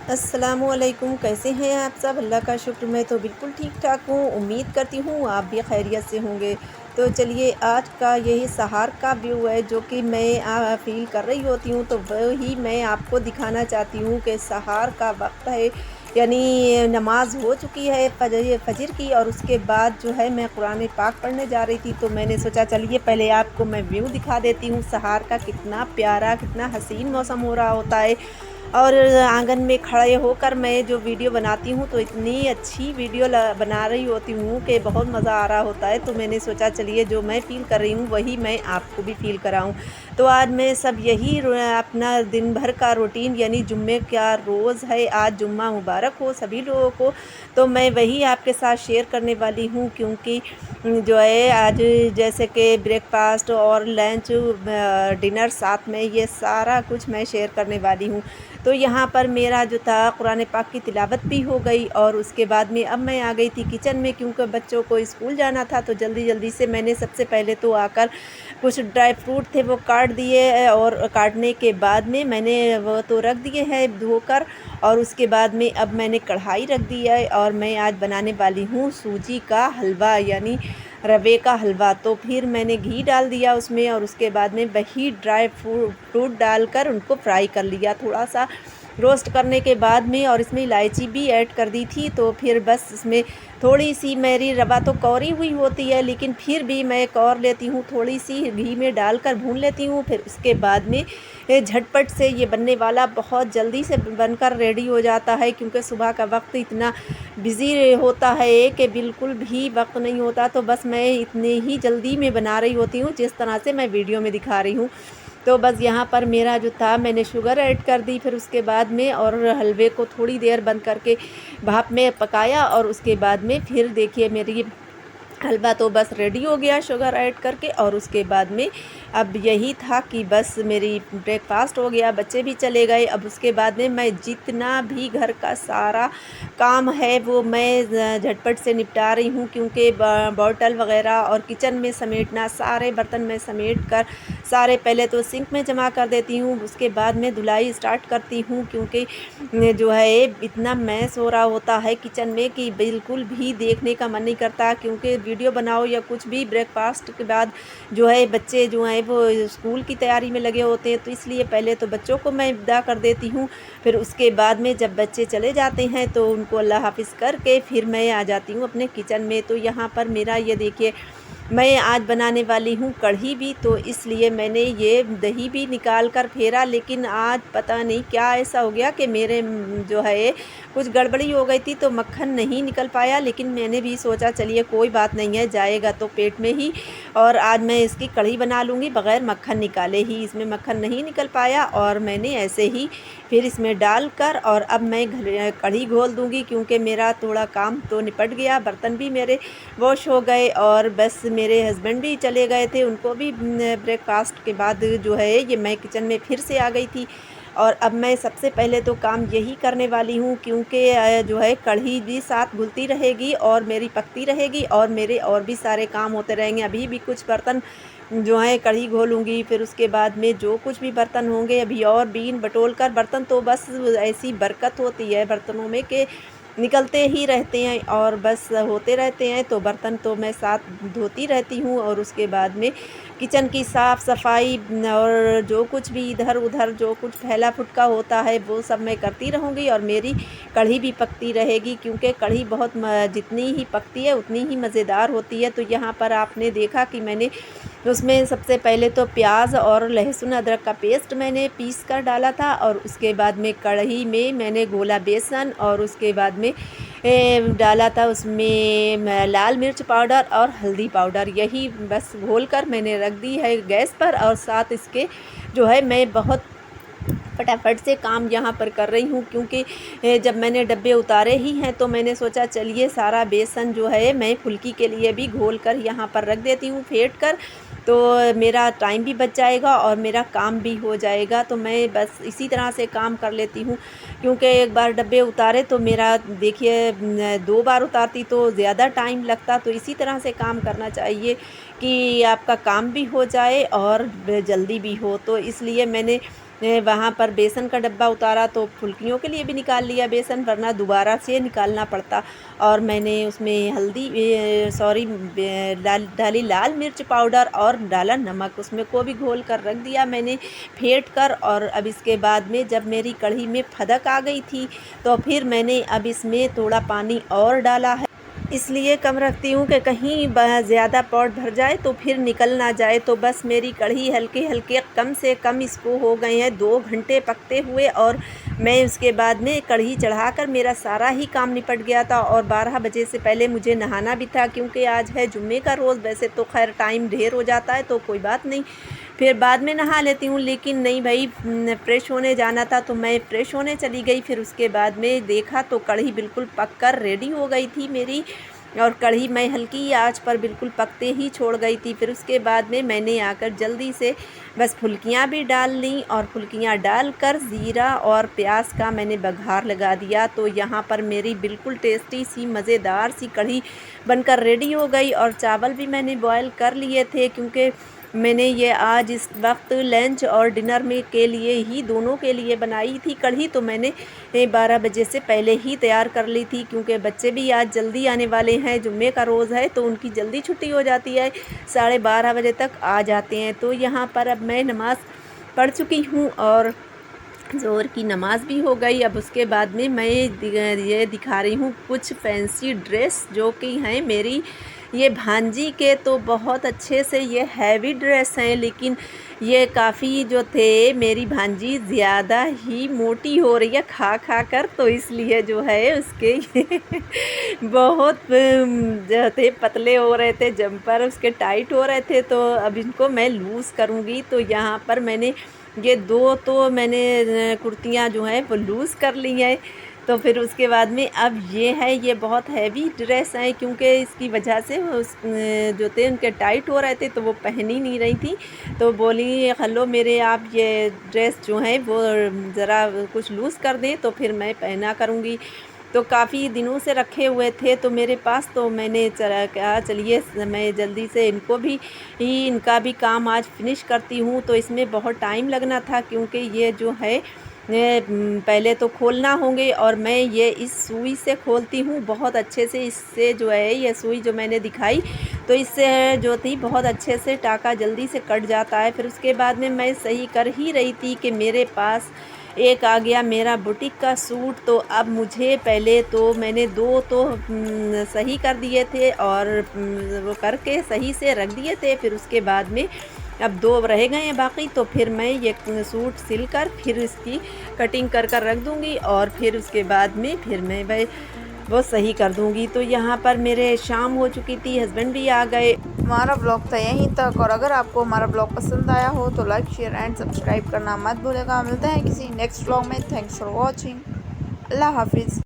अस्सलामुअलैकुम, कैसे हैं आप सब? अल्लाह का शुक्र, मैं तो बिल्कुल ठीक-ठाक हूँ। उम्मीद करती हूँ आप भी खैरियत से होंगे। तो चलिए, आज का यही सहार का व्यू है जो कि मैं फ़ील कर रही होती हूँ, तो वही मैं आपको दिखाना चाहती हूँ कि सहार का वक़्त है, यानी नमाज़ हो चुकी है फ़जर की, और उसके बाद जो है मैं कुरान पाक पढ़ने जा रही थी। तो मैंने सोचा चलिए पहले आपको मैं व्यू दिखा देती हूँ सहार का। कितना प्यारा, कितना हसीन मौसम हो रहा होता है। और आंगन में खड़े होकर मैं जो वीडियो बनाती हूँ, तो इतनी अच्छी वीडियो बना रही होती हूँ कि बहुत मज़ा आ रहा होता है। तो मैंने सोचा चलिए जो मैं फ़ील कर रही हूँ वही मैं आपको भी फ़ील कराऊँ। तो आज मैं सब यही अपना दिन भर का रूटीन, यानी जुम्मे का रोज़ है, आज जुम्मा मुबारक हो सभी लोगों को। तो मैं वही आपके साथ शेयर करने वाली हूँ, क्योंकि जो है आज जैसे कि ब्रेकफ़ास्ट और लंच डिनर साथ में, ये सारा कुछ मैं शेयर करने वाली हूँ। तो यहाँ पर मेरा जो था कुरान पाक की तिलावत भी हो गई, और उसके बाद में अब मैं आ गई थी किचन में, क्योंकि बच्चों को स्कूल जाना था। तो जल्दी-जल्दी से मैंने सबसे पहले तो आकर कुछ ड्राई फ्रूट थे वो काट दिए, और काटने के बाद में मैंने वो तो रख दिए हैं धोकर। और उसके बाद में अब मैंने कढ़ाई रख दी है, और मैं आज बनाने वाली हूँ सूजी का हलवा, यानी रवे का हलवा। तो फिर मैंने घी डाल दिया उसमें, और उसके बाद में वही ड्राई फ्रूट डालकर उनको फ्राई कर लिया थोड़ा-सा रोस्ट करने के बाद में, और इसमें इलायची भी ऐड कर दी थी। तो फिर बस इसमें थोड़ी-सी, मेरी रवा तो कौरी हुई होती है, लेकिन फिर भी मैं कौर लेती हूँ, थोड़ी-सी घी में डालकर भून लेती हूँ। फिर उसके बाद में झटपट से ये बनने वाला बहुत जल्दी से बनकर रेडी हो जाता है, क्योंकि सुबह का वक़्त इतना बिज़ी होता है कि बिल्कुल भी वक़्त नहीं होता। तो बस मैं इतने ही जल्दी में बना रही होती हूँ, जिस तरह से मैं वीडियो में दिखा रही हूँ। तो बस यहाँ पर मेरा जो था, मैंने शुगर ऐड कर दी फिर उसके बाद में, और हलवे को थोड़ी देर बंद करके भाप में पकाया, और उसके बाद में फिर देखिए मेरी हलवा तो बस रेडी हो गया शुगर ऐड करके। और उसके बाद में अब यही था कि बस मेरी ब्रेकफ़ास्ट हो गया, बच्चे भी चले गए। अब उसके बाद में मैं जितना भी घर का सारा काम है वो मैं झटपट से निपटा रही हूँ, क्योंकि बॉटल वग़ैरह और किचन में समेटना, सारे बर्तन में समेट कर सारे पहले तो सिंक में जमा कर देती हूँ, उसके बाद में धुलाई स्टार्ट करती हूँ, क्योंकि जो है इतना मैस हो रहा होता है किचन में कि बिल्कुल भी देखने का मन नहीं करता। क्योंकि वीडियो बनाओ या कुछ भी, ब्रेकफ़ास्ट के बाद जो है बच्चे जो हैं वो स्कूल की तैयारी में लगे होते हैं, तो इसलिए पहले तो बच्चों को मैं विदा कर देती हूँ। फिर उसके बाद में जब बच्चे चले जाते हैं तो उनको अल्लाह हाफ़िज़ करके फिर मैं आ जाती हूँ अपने किचन में। तो यहाँ पर मेरा ये देखिए, मैं आज बनाने वाली हूँ कढ़ी भी, तो इसलिए मैंने ये दही भी निकाल कर फेरा। लेकिन आज पता नहीं क्या ऐसा हो गया कि मेरे जो है कुछ गड़बड़ी हो गई थी, तो मक्खन नहीं निकल पाया। लेकिन मैंने भी सोचा चलिए कोई बात नहीं है, जाएगा तो पेट में ही, और आज मैं इसकी कढ़ी बना लूँगी बग़ैर मक्खन निकाले ही। इसमें मक्खन नहीं निकल पाया, और मैंने ऐसे ही फिर इसमें डालकर, और अब मैं कढ़ी घोल दूँगी, क्योंकि मेरा थोड़ा काम तो निपट गया, बर्तन भी मेरे वॉश हो गए, और बस मेरे हस्बैंड भी चले गए थे, उनको भी ब्रेकफ़ास्ट के बाद जो है ये मैं किचन में फिर से आ गई थी। और अब मैं सबसे पहले तो काम यही करने वाली हूँ, क्योंकि जो है कढ़ी भी साथ घुलती रहेगी और मेरी पकती रहेगी, और मेरे और भी सारे काम होते रहेंगे। अभी भी कुछ बर्तन जो है कढ़ी घोलूँगी, फिर उसके बाद में जो कुछ भी बर्तन होंगे अभी और बीन बटोर कर, बर्तन तो बस ऐसी बरकत होती है बर्तनों में कि निकलते ही रहते हैं और बस होते रहते हैं। तो बर्तन तो मैं साथ धोती रहती हूँ, और उसके बाद में किचन की साफ़ सफाई और जो कुछ भी इधर-उधर जो कुछ फैला-फुटका होता है वो सब मैं करती रहूँगी, और मेरी कढ़ी भी पकती रहेगी, क्योंकि कढ़ी बहुत जितनी ही पकती है उतनी ही मज़ेदार होती है। तो यहाँ पर आपने देखा कि मैंने उसमें सबसे पहले तो प्याज और लहसुन अदरक का पेस्ट मैंने पीस कर डाला था, और उसके बाद में कढ़ी में मैंने घोला बेसन, और उसके बाद में डाला था उसमें लाल मिर्च पाउडर और हल्दी पाउडर। यही बस घोल कर मैंने रख दी है गैस पर, और साथ इसके जो है मैं बहुत फटाफट से काम यहाँ पर कर रही हूँ, क्योंकि जब मैंने डब्बे उतारे ही हैं तो मैंने सोचा चलिए सारा बेसन जो है मैं फुल्की के लिए भी घोल कर यहाँ पर रख देती हूँ फेंट कर। तो मेरा टाइम भी बच जाएगा और मेरा काम भी हो जाएगा। तो मैं बस इसी तरह से काम कर लेती हूँ, क्योंकि एक बार डब्बे उतारे तो मेरा देखिए 2 बार उतारती तो ज़्यादा टाइम लगता। तो इसी तरह से काम करना चाहिए कि आपका काम भी हो जाए और जल्दी भी हो। तो इसलिए मैंने वहाँ पर बेसन का डब्बा उतारा तो फुल्कियों के लिए भी निकाल लिया बेसन, वरना दोबारा से निकालना पड़ता। और मैंने उसमें हल्दी डाली लाल मिर्च पाउडर और डाला नमक, उसमें को भी घोल कर रख दिया मैंने फेंट कर। और अब इसके बाद में जब मेरी कढ़ी में फदक आ गई थी तो फिर मैंने अब इसमें थोड़ा पानी और डाला है, इसलिए कम रखती हूँ कि कहीं ज़्यादा पॉट भर जाए तो फिर निकल ना जाए। तो बस मेरी कढ़ी हल्के हल्के कम से कम इसको हो गए हैं 2 घंटे पकते हुए, और मैं उसके बाद में कढ़ी चढ़ाकर मेरा सारा ही काम निपट गया था। और 12 बजे से पहले मुझे नहाना भी था, क्योंकि आज है जुम्मे का रोज़। वैसे तो खैर टाइम ढेर हो जाता है तो कोई बात नहीं, फिर बाद में नहा लेती हूँ, लेकिन नहीं भाई फ़्रेश होने जाना था तो मैं फ़्रेश होने चली गई। फिर उसके बाद में देखा तो कढ़ी बिल्कुल पक कर रेडी हो गई थी मेरी, और कढ़ी मैं हल्की आंच पर बिल्कुल पकते ही छोड़ गई थी। फिर उसके बाद में मैंने आकर जल्दी से बस फुल्कियाँ भी डाल लीं, और फुल्कियाँ डालकर ज़ीरा और प्याज का मैंने बघार लगा दिया। तो यहाँ पर मेरी बिल्कुल टेस्टी सी मज़ेदार सी कढ़ी बनकर रेडी हो गई। और चावल भी मैंने बॉयल कर लिए थे, क्योंकि मैंने ये आज इस वक्त लंच और डिनर में के लिए ही, दोनों के लिए बनाई थी कढ़ी। तो मैंने 12 बजे से पहले ही तैयार कर ली थी, क्योंकि बच्चे भी आज जल्दी आने वाले हैं, जुम्मे का रोज़ है तो उनकी जल्दी छुट्टी हो जाती है, 12:30 बजे तक आ जाते हैं। तो यहाँ पर अब मैं नमाज़ पढ़ चुकी हूँ और ज़ोहर की नमाज़ भी हो गई। अब उसके बाद में मैं ये दिखा रही हूँ कुछ फैंसी ड्रेस जो कि हैं मेरी ये भांजी के। तो बहुत अच्छे से ये हैवी ड्रेस हैं, लेकिन ये काफ़ी जो थे मेरी भांजी ज़्यादा ही मोटी हो रही है खा खा कर, तो इसलिए जो है उसके बहुत जो थे पतले हो रहे थे, जंपर उसके टाइट हो रहे थे। तो अब इनको मैं लूज़ करूँगी। तो यहाँ पर मैंने ये 2 तो मैंने कुर्तियाँ जो हैं वो लूज़ कर ली हैं। तो फिर उसके बाद में अब ये है, ये बहुत हैवी ड्रेस है, क्योंकि इसकी वजह से उस जो थे उनके टाइट हो रहे थे तो वो पहन ही नहीं रही थी। तो बोली हलो मेरे आप ये ड्रेस जो है वो ज़रा कुछ लूज़ कर दें तो फिर मैं पहना करूँगी। तो काफ़ी दिनों से रखे हुए थे तो मेरे पास, तो मैंने चला कहा चलिए मैं जल्दी से इनका भी काम आज फिनिश करती हूँ। तो इसमें बहुत टाइम लगना था, क्योंकि ये जो है पहले तो खोलना होंगे, और मैं ये इस सुई से खोलती हूँ बहुत अच्छे से। इससे जो है ये सुई जो मैंने दिखाई तो इससे जो थी बहुत अच्छे से टाका जल्दी से कट जाता है। फिर उसके बाद में मैं सही कर ही रही थी कि मेरे पास एक आ गया मेरा बुटीक का सूट। तो अब मुझे पहले तो मैंने 2 तो सही कर दिए थे, और वो करके सही से रख दिए थे। फिर उसके बाद में अब 2 रह गए हैं बाकी, तो फिर मैं ये सूट सिलकर फिर इसकी कटिंग कर कर रख दूँगी, और फिर उसके बाद में फिर मैं भाई वो सही कर दूँगी। तो यहाँ पर मेरे शाम हो चुकी थी, हस्बैंड भी आ गए। हमारा ब्लॉग था यहीं तक, और अगर आपको हमारा ब्लॉग पसंद आया हो तो लाइक शेयर एंड सब्सक्राइब करना मत भूलेगा। मिलते हैं किसी नेक्स्ट ब्लॉग में। Thanks for watching. अल्लाह हाफिज़।